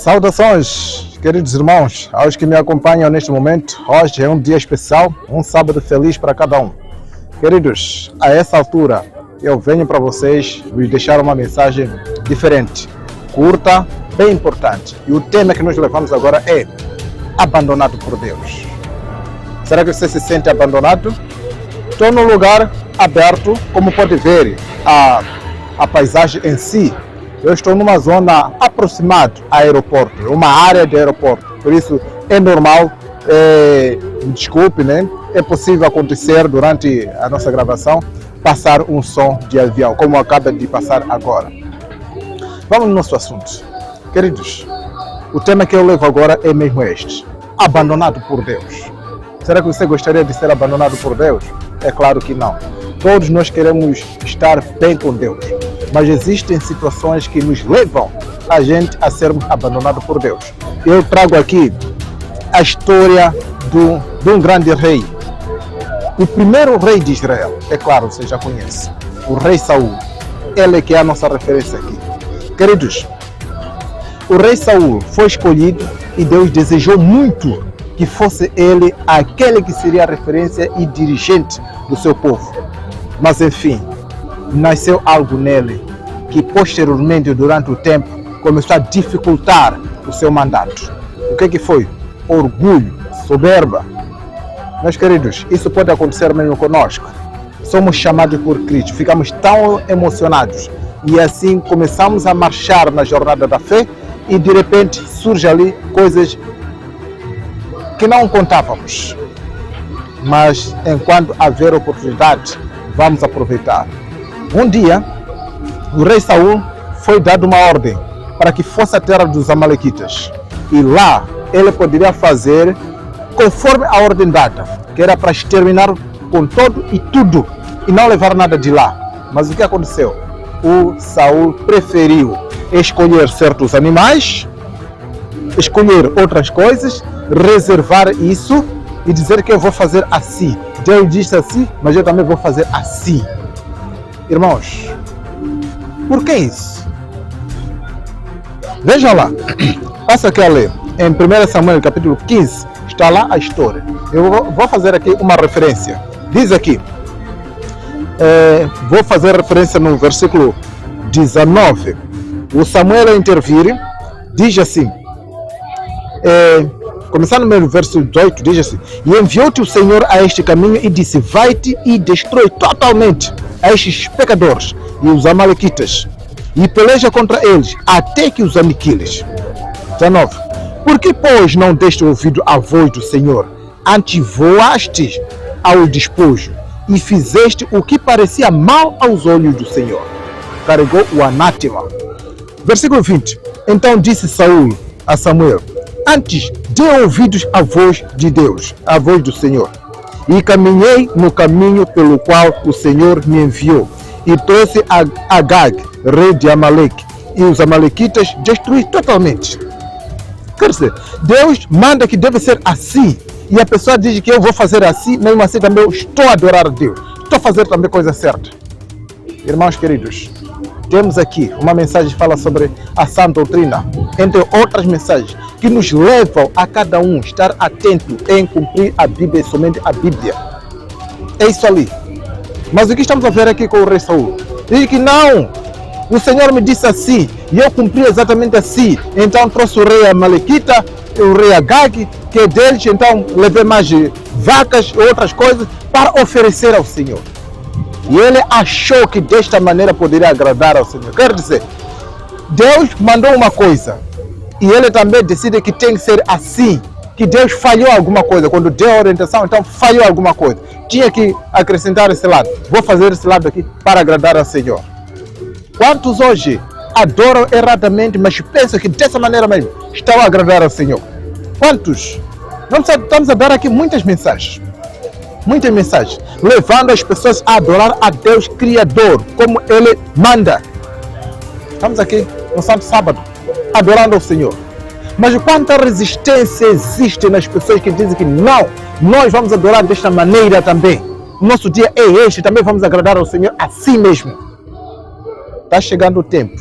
Saudações, queridos irmãos, aos que me acompanham neste momento. Hoje é um dia especial, um sábado feliz para cada um. Queridos, a essa altura eu venho para vocês vos deixar uma mensagem diferente, curta, bem importante. E o tema que nós levamos agora é abandonado por Deus. Será que você se sente abandonado? Estou num lugar aberto, como pode ver a paisagem em si. Eu estou numa zona aproximada ao aeroporto, uma área de aeroporto, por isso é normal, desculpe, né? É possível acontecer durante a nossa gravação passar um som de avião, como acaba de passar agora. Vamos no nosso assunto. Queridos, o tema que eu levo agora é mesmo este: abandonado por Deus. Será que você gostaria de ser abandonado por Deus? É claro que não. Todos nós queremos estar bem com Deus, mas existem situações que nos levam a gente a sermos abandonados por Deus. Eu trago aqui a história de um grande rei. O primeiro rei de Israel, é claro, você já conhece, o rei Saul. Ele que é a nossa referência aqui. Queridos, o rei Saul foi escolhido e Deus desejou muito que fosse ele aquele que seria a referência e dirigente do seu povo. Mas enfim, nasceu algo nele que posteriormente, durante o tempo, começou a dificultar o seu mandato. O que foi? Orgulho, soberba. Meus queridos, isso pode acontecer mesmo conosco. Somos chamados por Cristo, ficamos tão emocionados e assim começamos a marchar na jornada da fé e de repente surgem ali coisas que não contávamos. Mas enquanto haver oportunidade, vamos aproveitar. Um dia, o rei Saul foi dado uma ordem para que fosse a terra dos Amalequitas. E lá ele poderia fazer conforme a ordem dada, que era para exterminar com todo e tudo e não levar nada de lá. Mas o que aconteceu? O Saul preferiu escolher certos animais, escolher outras coisas, reservar isso e dizer que eu vou fazer assim. Deus disse assim, mas eu também vou fazer assim. Irmãos, por que isso? Vejam lá, passa aqui a ler. Em 1 Samuel capítulo 15, está lá a história. Eu vou fazer aqui uma referência. Diz aqui, vou fazer referência no versículo 19. O Samuel a intervir, diz assim, começando no verso 18, diz assim: e enviou-te o Senhor a este caminho e disse: vai-te e destrói totalmente a estes pecadores e os amalequitas, e peleja contra eles, até que os aniquiles. 19. Por que, pois, não deste ouvido à voz do Senhor? Antes voaste ao despojo, e fizeste o que parecia mal aos olhos do Senhor. Carregou o anátema. Versículo 20. Então disse Saul a Samuel: antes dê ouvidos à voz de Deus, à voz do Senhor. E caminhei no caminho pelo qual o Senhor me enviou, e trouxe a Agag, rei de Amaleque, e os amalequitas destruí totalmente. Quer dizer, Deus manda que deve ser assim, e a pessoa diz que eu vou fazer assim, mesmo assim também eu estou a adorar a Deus, estou a fazer também coisa certa. Irmãos queridos, temos aqui uma mensagem que fala sobre a sã doutrina, entre outras mensagens, que nos levam a cada um estar atento em cumprir a Bíblia e somente a Bíblia. É isso ali. Mas o que estamos a ver aqui com o rei Saul? Diz que não, o Senhor me disse assim, e eu cumpri exatamente assim. Então trouxe o rei Amalequita, o rei Agag, que é deles, então levei mais vacas e outras coisas para oferecer ao Senhor. E ele achou que desta maneira poderia agradar ao Senhor. Quer dizer, Deus mandou uma coisa e ele também decide que tem que ser assim, que Deus falhou alguma coisa. Quando deu a orientação, então falhou alguma coisa. Tinha que acrescentar esse lado. Vou fazer esse lado aqui para agradar ao Senhor. Quantos hoje adoram erradamente, mas pensam que dessa maneira mesmo estão a agradar ao Senhor? Quantos? Nós estamos a dar aqui muitas mensagens, levando as pessoas a adorar a Deus Criador, como Ele manda. Estamos aqui no Santo Sábado, adorando ao Senhor. Mas quanta resistência existe nas pessoas que dizem que não, nós vamos adorar desta maneira também. O nosso dia é este, também vamos agradar ao Senhor assim mesmo. Está chegando o tempo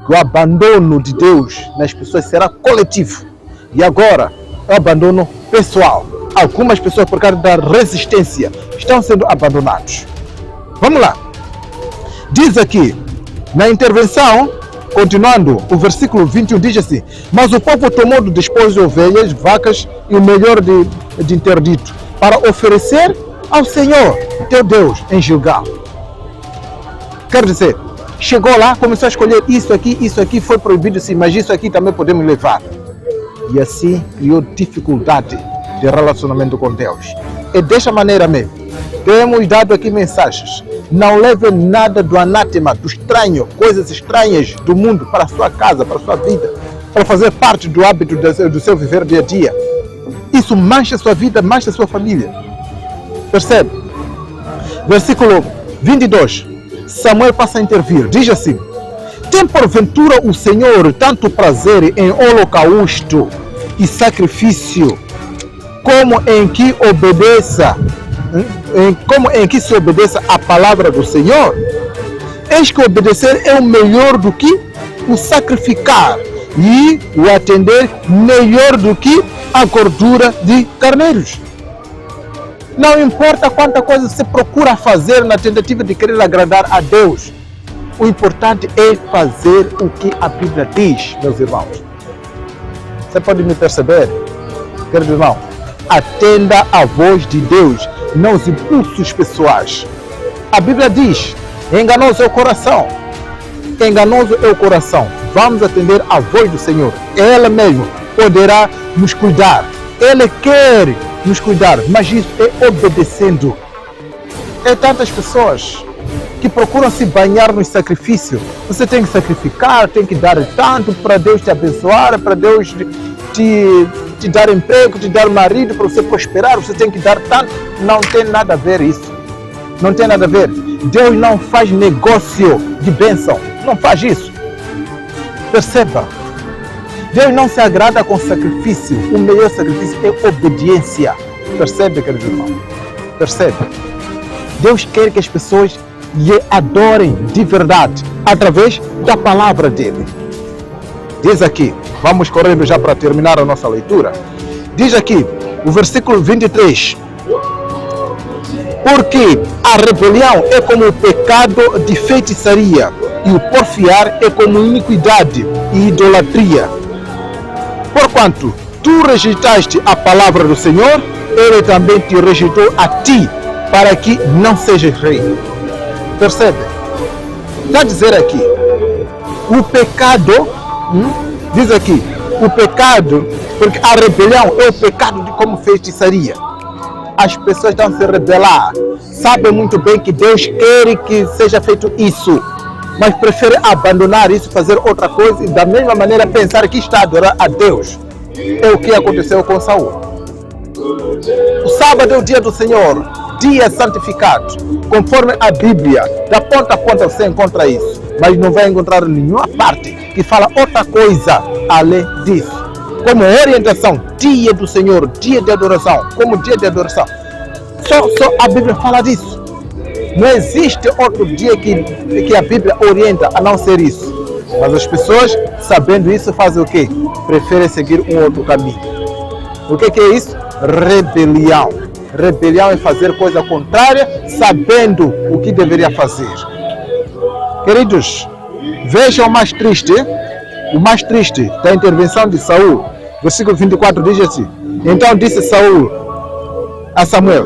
o abandono de Deus nas pessoas será coletivo. E agora, é o abandono pessoal. Algumas pessoas, por causa da resistência, estão sendo abandonados. Vamos lá. Diz aqui, na intervenção, continuando, o versículo 21 diz assim: mas o povo tomou do despojo de ovelhas, vacas e o melhor de interdito, para oferecer ao Senhor, teu Deus, em Gilgal. Quer dizer, chegou lá, começou a escolher isso aqui foi proibido sim, mas isso aqui também podemos levar. E assim, criou dificuldade de relacionamento com Deus. É desta maneira mesmo. Temos dado aqui mensagens. Não leve nada do anátema, do estranho, coisas estranhas do mundo para a sua casa, para a sua vida, para fazer parte do hábito do seu viver dia a dia. Isso mancha a sua vida, mancha a sua família. Percebe? Versículo 22. Samuel passa a intervir. Diz assim: tem porventura o Senhor tanto prazer em holocausto e sacrifício, como em que se obedeça a palavra do Senhor? Eis que obedecer é o melhor do que o sacrificar, e o atender melhor do que a gordura de carneiros. Não importa quanta coisa você procura fazer na tentativa de querer agradar a Deus, o importante é fazer o que a Bíblia diz, meus irmãos. Você pode me perceber, querido irmão? Atenda à voz de Deus, não os impulsos pessoais. A Bíblia diz: enganoso é o coração. Enganoso é o coração. Vamos atender à voz do Senhor. Ele mesmo poderá nos cuidar. Ele quer nos cuidar, mas isso é obedecendo. É tantas pessoas que procuram se banhar no sacrifício. Você tem que sacrificar, tem que dar tanto para Deus te abençoar, para Deus te dar emprego, te dar marido, para você prosperar, você tem que dar tanto. Não tem nada a ver isso. Não tem nada a ver. Deus não faz negócio de bênção. Não faz isso. Perceba. Deus não se agrada com sacrifício. O melhor sacrifício é obediência. Percebe, querido irmão? Percebe? Deus quer que as pessoas lhe adorem de verdade, através da palavra dele. Diz aqui, vamos correndo já para terminar a nossa leitura. Diz aqui, o versículo 23. Porque a rebelião é como o pecado de feitiçaria, e o porfiar é como iniquidade e idolatria. Porquanto tu rejeitaste a palavra do Senhor, ele também te rejeitou a ti, para que não sejas rei. Percebe? Está a dizer aqui, o pecado, diz aqui, o pecado, porque a rebelião é o pecado de como feitiçaria. As pessoas estão se rebelar, sabem muito bem que Deus quer que seja feito isso, mas preferem abandonar isso, fazer outra coisa e da mesma maneira pensar que está a adorar a Deus. É o que aconteceu com Saul. O sábado é o dia do Senhor, dia santificado, conforme a Bíblia, da ponta a ponta você encontra isso, mas não vai encontrar nenhuma parte que fala outra coisa além disso. Como orientação, dia do Senhor, dia de adoração, como dia de adoração. Só a Bíblia fala disso. Não existe outro dia que a Bíblia orienta a não ser isso. Mas as pessoas, sabendo isso, fazem o quê? Preferem seguir um outro caminho. O que é isso? Rebelião. Rebelião é fazer coisa contrária, sabendo o que deveria fazer. Queridos, vejam o mais triste da intervenção de Saul. Versículo 24 diz assim: então disse Saul a Samuel: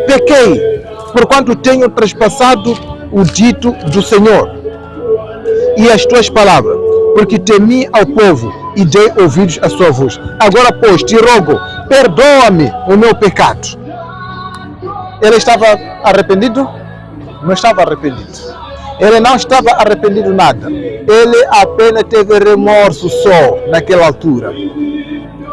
pequei, porquanto tenho trespassado o dito do Senhor e as tuas palavras, porque temi ao povo e dei ouvidos à sua voz. Agora, pois, te rogo, perdoa-me o meu pecado. Ele estava arrependido? Não estava arrependido. Ele não estava arrependido nada. Ele apenas teve remorso só naquela altura.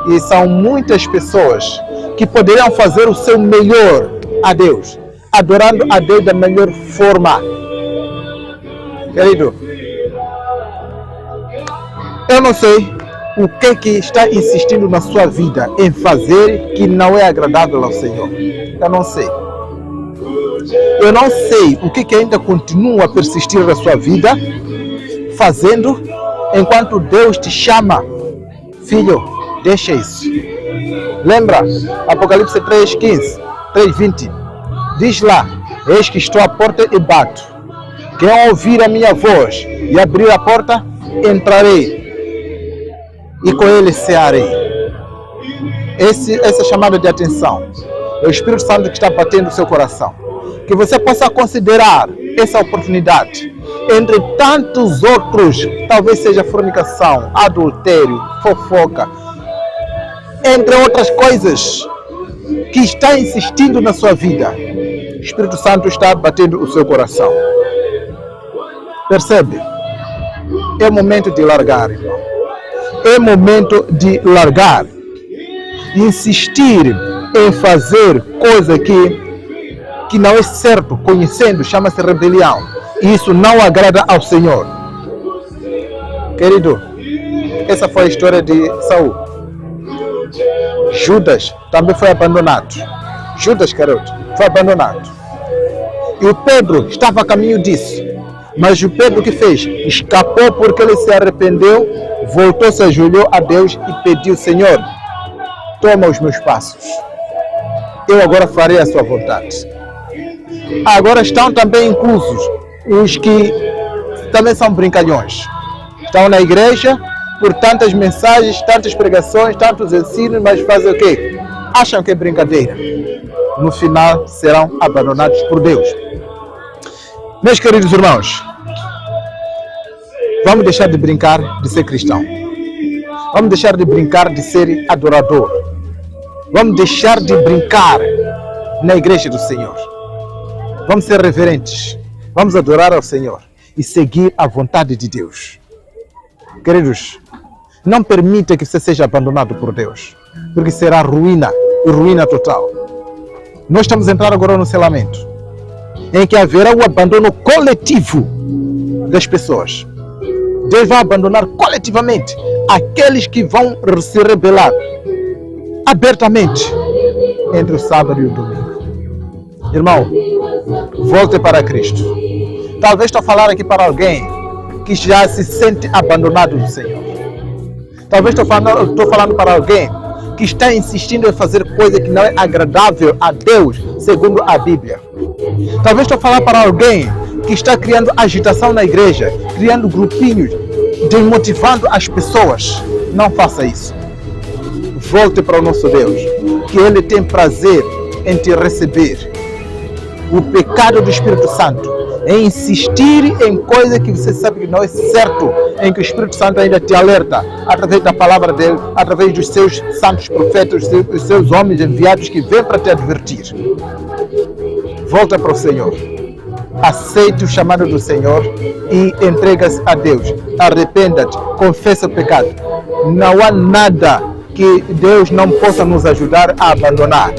E são muitas pessoas que poderiam fazer o seu melhor a Deus, adorando a Deus da melhor forma. Querido, eu não sei o que está insistindo na sua vida em fazer que não é agradável ao Senhor. Eu não sei. Eu não sei o que ainda continua a persistir na sua vida, fazendo enquanto Deus te chama, filho, deixa isso. Lembra? Apocalipse 3:15, 3:20. Diz lá, eis que estou à porta e bato. Quem ouvir a minha voz e abrir a porta, entrarei e com ele cearei. Essa chamada de atenção é o Espírito Santo que está batendo no seu coração. Que você possa considerar essa oportunidade entre tantos outros, talvez seja fornicação, adultério, fofoca, entre outras coisas que está insistindo na sua vida. O Espírito Santo está batendo o seu coração. Percebe? É momento de largar, irmão. É momento de largar. Insistir em fazer coisa que não é certo, conhecendo, chama-se rebelião. E isso não agrada ao Senhor. Querido, essa foi a história de Saul. Judas também foi abandonado. Judas, garoto, foi abandonado. E o Pedro estava a caminho disso. Mas o Pedro que fez? Escapou porque ele se arrependeu, voltou, se ajoelhou a Deus e pediu: Senhor, toma os meus passos. Eu agora farei a sua vontade. Agora estão também inclusos os que também são brincalhões. Estão na igreja por tantas mensagens, tantas pregações, tantos ensinos, mas fazem o quê? Acham que é brincadeira. No final serão abandonados por Deus. Meus queridos irmãos, vamos deixar de brincar de ser cristão. Vamos deixar de brincar de ser adorador. Vamos deixar de brincar na igreja do Senhor. Vamos ser reverentes. Vamos adorar ao Senhor e seguir a vontade de Deus. Queridos, não permita que você seja abandonado por Deus, porque será ruína e ruína total. Nós estamos entrando agora no selamento, em que haverá o abandono coletivo das pessoas. Deus vai abandonar coletivamente aqueles que vão se rebelar abertamente entre o sábado e o domingo. Irmão, volte para Cristo. Talvez estou a falar aqui para alguém que já se sente abandonado do Senhor. Talvez estou falando para alguém que está insistindo em fazer coisa que não é agradável a Deus, segundo a Bíblia. Talvez estou a falar para alguém que está criando agitação na igreja, criando grupinhos, desmotivando as pessoas. Não faça isso. Volte para o nosso Deus, que Ele tem prazer em te receber. O pecado do Espírito Santo é insistir em coisa que você sabe que não é certo, em que o Espírito Santo ainda te alerta, através da palavra dele, através dos seus santos profetas, os seus homens enviados que vêm para te advertir. Volta para o Senhor. Aceite o chamado do Senhor e entrega-se a Deus. Arrependa-te, confessa o pecado. Não há nada que Deus não possa nos ajudar a abandonar.